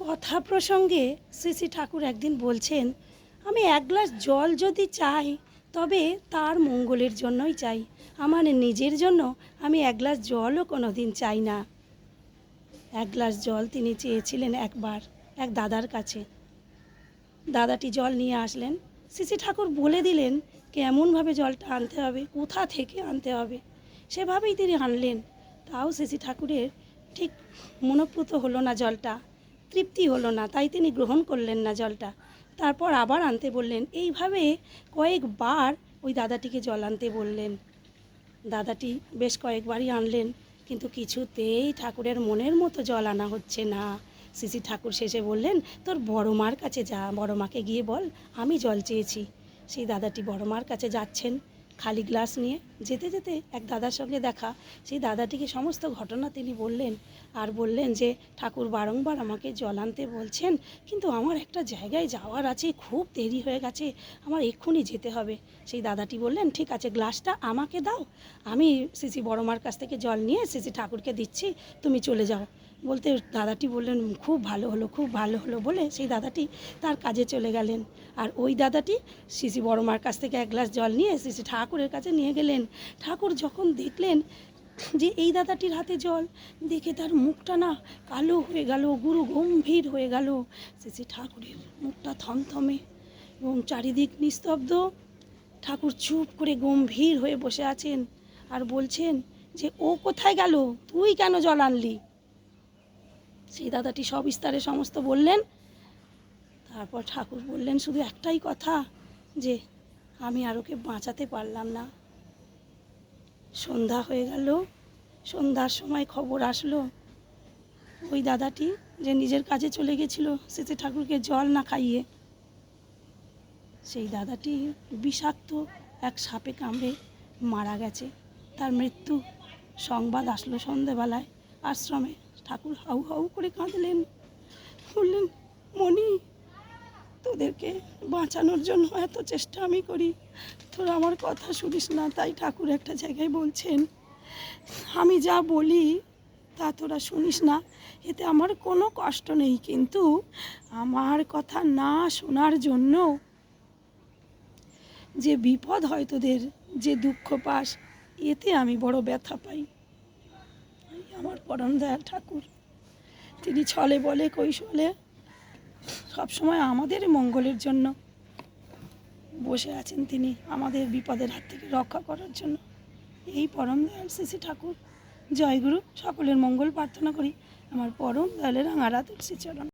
কথা প্রসঙ্গে শ্রী শ্রী ঠাকুর একদিন বলছেন, আমি এক গ্লাস জল যদি চাই তবে তার মঙ্গলের জন্যই চাই, আমার নিজের জন্য আমি এক গ্লাস জলও কোনো দিন চাই না। এক গ্লাস জল তিনি চেয়েছিলেন একবার এক দাদার কাছে। দাদাটি জল নিয়ে আসলেন। শ্রী শ্রী ঠাকুর বলে দিলেন কেমনভাবে জলটা আনতে হবে, কোথা থেকে আনতে হবে, সেভাবেই তিনি আনলেন। তাও শ্রী শ্রী ঠাকুরের ঠিক মনোপ্রুত হলো না, জলটা তৃপ্তি হলো না, তাই তিনি গ্রহণ করলেন না জলটা। তারপর আবার আনতে বললেন। এইভাবে কয়েকবার ওই দাদাটিকে জল আনতে বললেন। দাদাটি বেশ কয়েকবারই আনলেন, কিন্তু কিছুতেই ঠাকুরের মনের মতো জল আনা হচ্ছে না। শ্রী শ্রী ঠাকুর শেষে বললেন, তোর বড় মার কাছে যা, বড় মাকে গিয়ে বল আমি জল চেয়েছি। সেই দাদাটি বড় মার কাছে যাচ্ছেন খালি গ্লাস নিয়ে। যেতে যেতে এক দাদার সঙ্গে দেখা। সেই দাদাটিকে সমস্ত ঘটনা তিনি বললেন, আর বললেন যে ঠাকুর বারংবার আমাকে জল আনতে বলছেন, কিন্তু আমার একটা জায়গায় যাওয়ার আছে, খুব দেরি হয়ে গেছে, আমার এক্ষুনি যেতে হবে। সেই দাদাটি বললেন, ঠিক আছে, গ্লাসটা আমাকে দাও, আমি শ্রী শ্রী বড় মার কাছ থেকে জল নিয়ে শ্রী শ্রী ঠাকুরকে দিচ্ছি, তুমি চলে যাও। বলতে দাদাটি বললেন, খুব ভালো হলো, খুব ভালো হলো বলে সেই দাদাটি তার কাজে চলে গেলেন। আর ওই দাদাটি শ্রী শ্রী বড় মার কাছ থেকে এক গ্লাস জল নিয়ে শ্রী শ্রী ঠাকুরের কাছে নিয়ে গেলেন। ঠাকুর যখন দেখলেন যে এই দাদাটির হাতে জল, দেখে তার মুখটা না কালো হয়ে গেল, গুরু গম্ভীর হয়ে গেল। শ্রী শ্রী ঠাকুরের মুখটা থমথমে এবং চারিদিক নিস্তব্ধ। ঠাকুর চুপ করে গম্ভীর হয়ে বসে আছেন আর বলছেন যে ও কোথায় গেল, তুই কেন জল আনলি? সেই দাদাটি সবিস্তারে সমস্ত বললেন। তারপর ঠাকুর বললেন শুধু একটাই কথা, যে আমি আর ওকে বাঁচাতে পারলাম না। সন্ধ্যা হয়ে গেল। সন্ধ্যার সময় খবর আসলো ওই দাদাটি যে নিজের কাজে চলে গেছিল শ্রী শ্রী ঠাকুরকে জল না খাইয়ে, সেই দাদাটি বিষাক্ত এক সাপে কামড়ে মারা গেছে। তার মৃত্যু সংবাদ আসলো সন্ধেবেলায় আশ্রমে। ঠাকুর হাউ হাউ করে কাঁদলেন, বললেন, মণি, তোদেরকে বাঁচানোর জন্য এত চেষ্টা আমি করি, তোরা আমার কথা শুনিস না। তাই ঠাকুর একটা জায়গায় বলছেন, আমি যা বলি তা তোরা শুনিস না, এতে আমার কোনো কষ্ট নেই, কিন্তু আমার কথা না শোনার জন্য যে বিপদ হয় তোদের, যে দুঃখ পাস, এতে আমি বড় ব্যথা পাই। আমার পরম দয়াল ঠাকুর, তিনি ছলে বলে কৌশলে সবসময় আমাদের মঙ্গলের জন্য বসে আছেন, তিনি আমাদের বিপদের হাত থেকে রক্ষা করার জন্য। এই পরম দয়াল শ্রী শ্রী ঠাকুর। জয়গুরু। সকলের মঙ্গল প্রার্থনা করি আমার পরম দয়ালের রাঙা তুলসী চরণ।